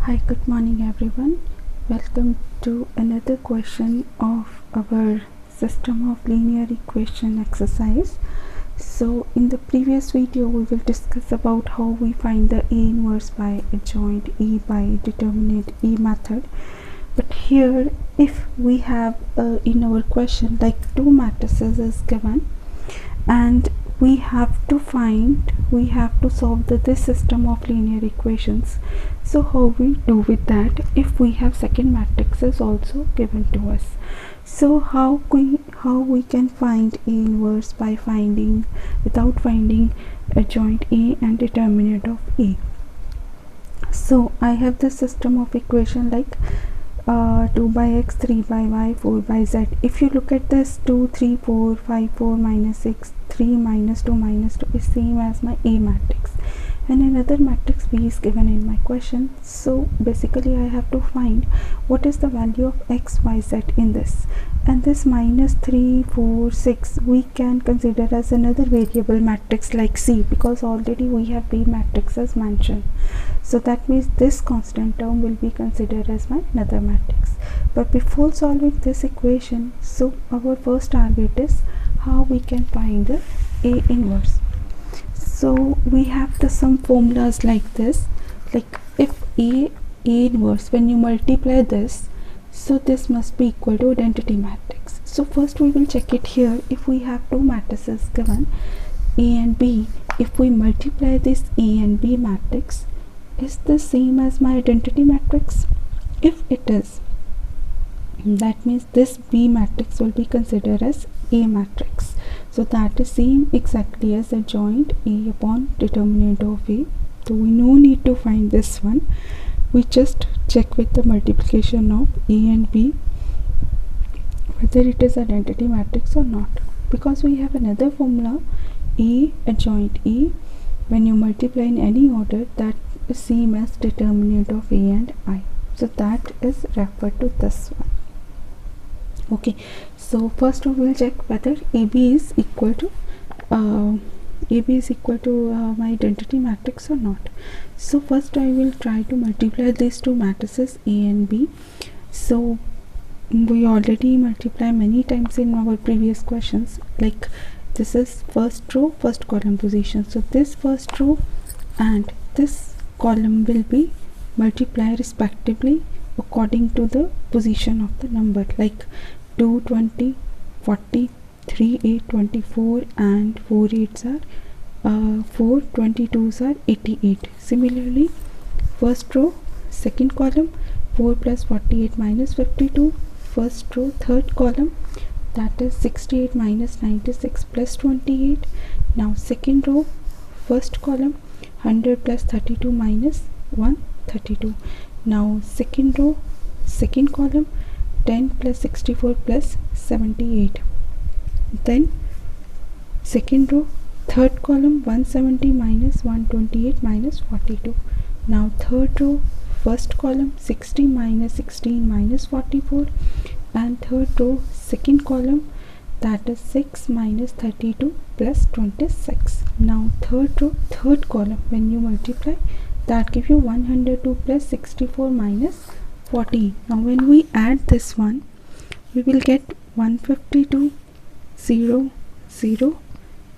Hi, good morning everyone. Welcome to another question of our system of linear equation exercise. So in the previous video we will discuss about how we find the A inverse by adjoint E by determinant E method. But here if we have in our question like two matrices is given and we have to solve this system of linear equations. So how we do with that if we have second matrix is also given to us? So how we can find A inverse by without finding adjoint A and determinant of A. So I have this system of equation like 2 by x, 3 by y, 4 by z. If you look at this 2, 3, 4, 5, 4, minus 6, 3, minus 2 is same as my A matrix, and another matrix B is given in my question. So basically I have to find what is the value of x, y, z in this, and this minus 3, 4, 6 we can consider as another variable matrix like C, because already we have B matrix as mentioned. So that means this constant term will be considered as my another matrix. But before solving this equation, so our first target is how we can find the A inverse. So we have some formulas like this, like if A inverse, when you multiply this, so this must be equal to identity matrix. So first we will check it here. If we have two matrices given A and B, if we multiply this A and B matrix, is the same as my identity matrix? If it is, that means this B matrix will be considered as A matrix. So that is same exactly as adjoint A upon determinant of A. So we no need to find this one. We just check with the multiplication of A and B whether it is identity matrix or not, because we have another formula A adjoint A. When you multiply in any order, that is same as determinant of A and I. So that is referred to this one. Okay, so first we will check whether AB is equal to my identity matrix or not. So first I will try to multiply these two matrices A and B. So we already multiply many times in our previous questions, like this is first row first column position. So this first row and this column will be multiplied respectively according to the position of the number, like 2, 20, 40, 3, 8, 24 and 4 8s are 4 22s are 88. Similarly, first row second column 4 plus 48 minus 52, first row third column, that is 68 minus 96 plus 28. Now second row first column 100 plus 32 minus 132. Now second row second column 10 plus 64 plus 78. Then second row third column 170 minus 128 minus 42. Now third row first column 60 minus 16 minus 44, and third row second column, that is 6 minus 32 plus 26. Now third row third column, when you multiply, that gives you 102 plus 64 minus 40. Now when we add this one, we will get 152 0 0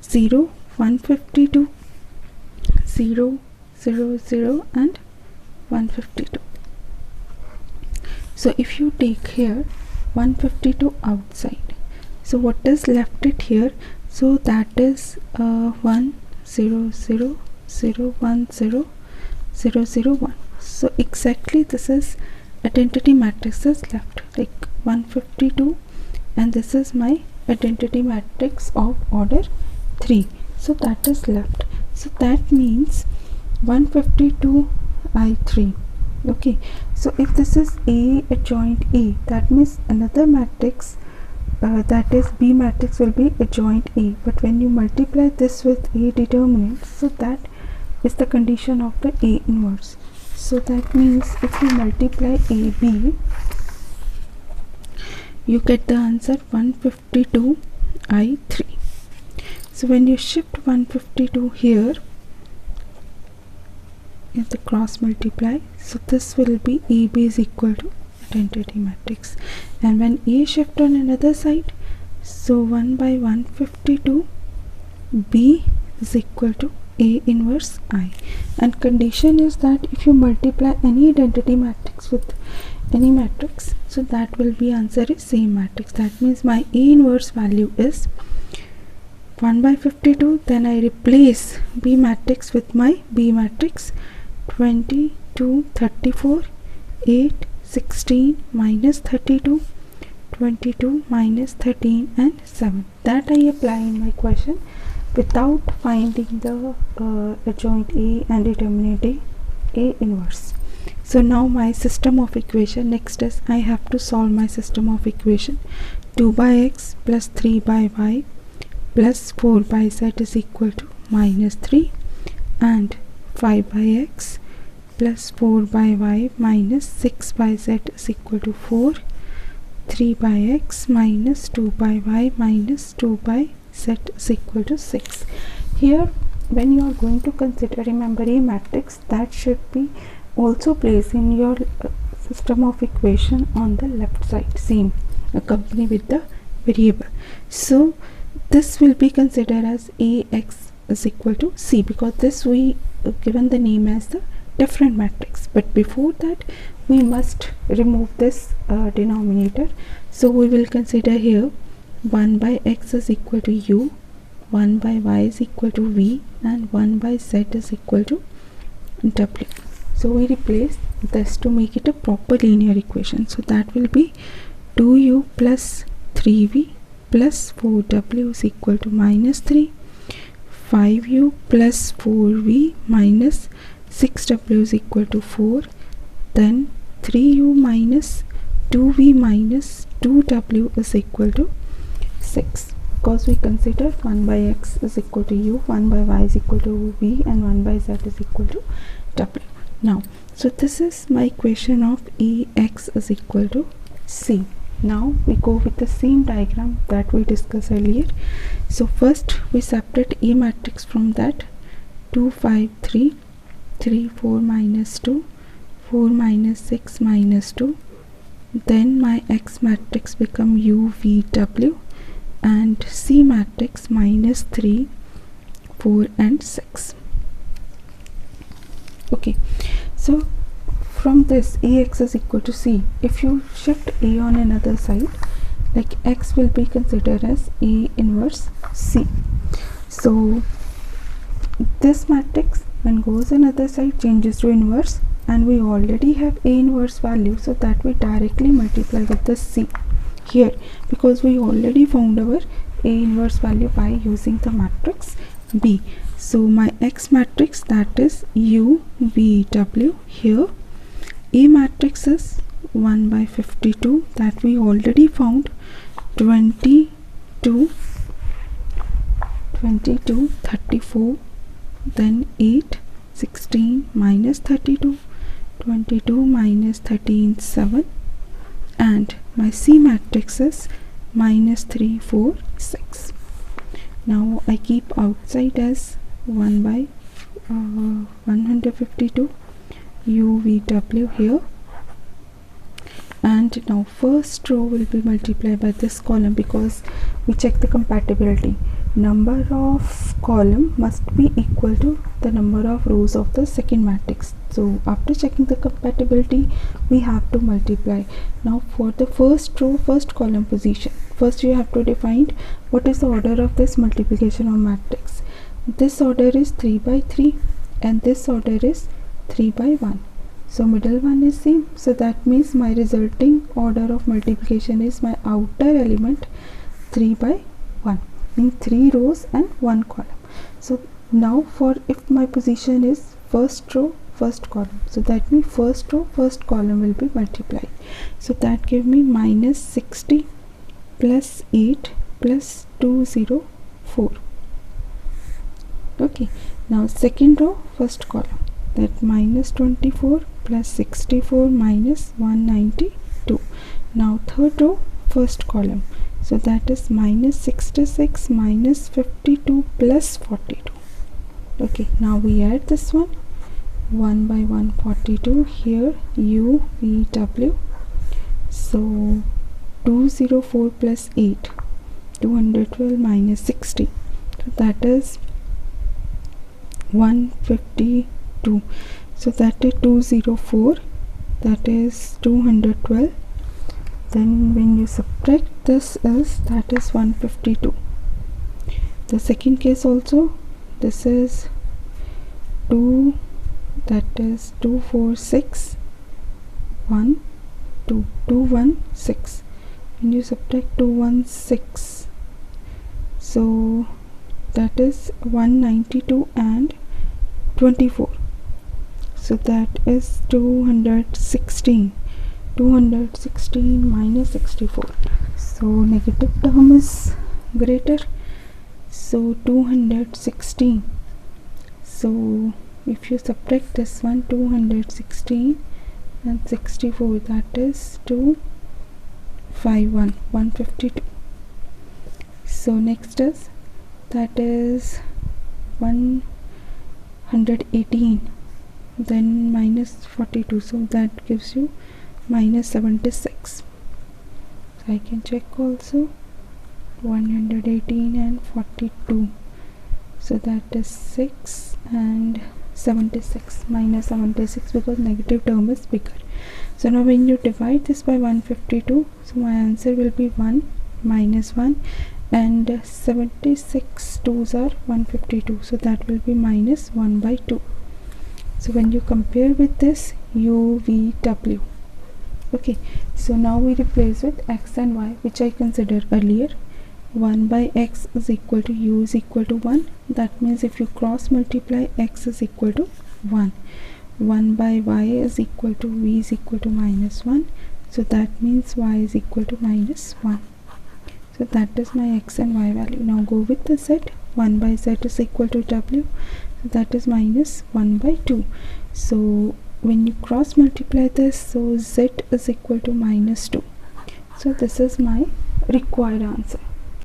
0 152 0 0 0 and 152. So if you take here 152 outside, so what is left it here? So that is 1 0 0 0 1 0 0 0 1. So exactly this is identity matrix is left, like 152, and this is my identity matrix of order 3. So that is left. So that means 152 I3. Okay, so if this is A adjoint A, that means another matrix, that is B matrix, will be adjoint A. But when you multiply this with A determinant, so that is the condition of the A inverse. So that means if you multiply AB, you get the answer 152 I3. So when you shift 152 here, in the cross multiply, so this will be AB is equal to identity matrix, and when A shift on another side, so 1 by 152 B is equal to A inverse I, and condition is that if you multiply any identity matrix with any matrix, so that will be answer is same matrix. That means my A inverse value is 1 by 52, then I replace B matrix with my B matrix 22, 34, 8, 16, minus 32, 22, minus 13 and 7. That I apply in my question without finding the adjoint A and determinant A inverse. So now my system of equation, next is I have to solve my system of equation. 2 by x plus 3 by y plus 4 by z is equal to minus 3, and 5 by x plus 4 by y minus 6 by z is equal to 4, 3 by x minus 2 by y minus 2 by z is equal to 6. Here when you are going to consider, remember, A matrix, that should be also placed in your system of equation on the left side, same accompany with the variable. So this will be considered as Ax is equal to C, because this we given the name as the different matrix, but before that we must remove this denominator. So we will consider here 1 by x is equal to u, 1 by y is equal to v, and 1 by z is equal to w. So we replace this to make it a proper linear equation. So that will be 2u plus 3v plus 4w is equal to minus 3, 5u plus 4v minus 6w is equal to 4, then 3u minus 2v minus 2w is equal to 6, because we consider 1 by x is equal to u, 1 by y is equal to v, and 1 by z is equal to w. Now, so this is my equation of Ax is equal to C. Now we go with the same diagram that we discussed earlier. So first we separate A matrix from that. 2, 5, 3, 3, 4 minus 2, 4 minus 6 minus 2. Then my X matrix become U, V, W, and C matrix minus 3, 4 and 6. Okay, so from this Ax is equal to C, if you shift A on another side, like X will be considered as A inverse C. So this matrix when goes another side changes to inverse, and we already have A inverse value, so that we directly multiply with the C here, because we already found our A inverse value by using the matrix B. So my X matrix, that is U, V, W. Here A matrix is 1 by 52, that we already found, 22, 34, then 8, 16 minus 32, 22 minus 13, 7, and my C matrix is minus 3, 4, 6. Now I keep outside as 1 by 152 UVW here, and now first row will be multiplied by this column, because we check the compatibility. Number of column must be equal to the number of rows of the second matrix. So after checking the compatibility, we have to multiply. Now for the first row, first column position, first you have to define what is the order of this multiplication of matrix. This order is 3 by 3 and this order is 3 by 1. So middle one is same, so that means my resulting order of multiplication is my outer element 3 by 1, means 3 rows and 1 column. So now for if my position is first row first column, so that means first row first column will be multiplied. So that give me minus 60 plus 8 plus 204. Okay, now second row first column, that minus 24 plus 64 minus 192. Now third row first column, so that is minus 66 minus 52 plus 42. Okay, now we add this one, 1 by 142, here u v w. So 204 plus 8, 212 minus 60, so that is 152. So that is 204, that is 212. Then when you subtract this is, that is 152. The second case also, this is 2, that is 246, 1, 2, 216. When you subtract 216, so that is 192 and 24. So that is 216. 216 minus 64. So negative term is greater. So 216. So if you subtract this one, 216 and 64, that is 251, 152. So next is, that is 118, then minus 42, so that gives you minus 76. So I can check also, 118 and 42, so that is 6 and 76, minus 76, because negative term is bigger. So now when you divide this by 152, so my answer will be 1 minus 1, and 76 2s are 152, so that will be minus 1 by 2. So when you compare with this, u v w. Okay, so now we replace with x and y, which I considered earlier. 1 by x is equal to u is equal to 1. That means if you cross multiply, x is equal to 1. 1 by y is equal to v is equal to minus 1. So that means y is equal to minus 1. So that is my x and y value. Now go with the z. 1 by z is equal to w. So that is minus 1 by 2. So when you cross multiply this, so z is equal to minus 2. So this is my required answer.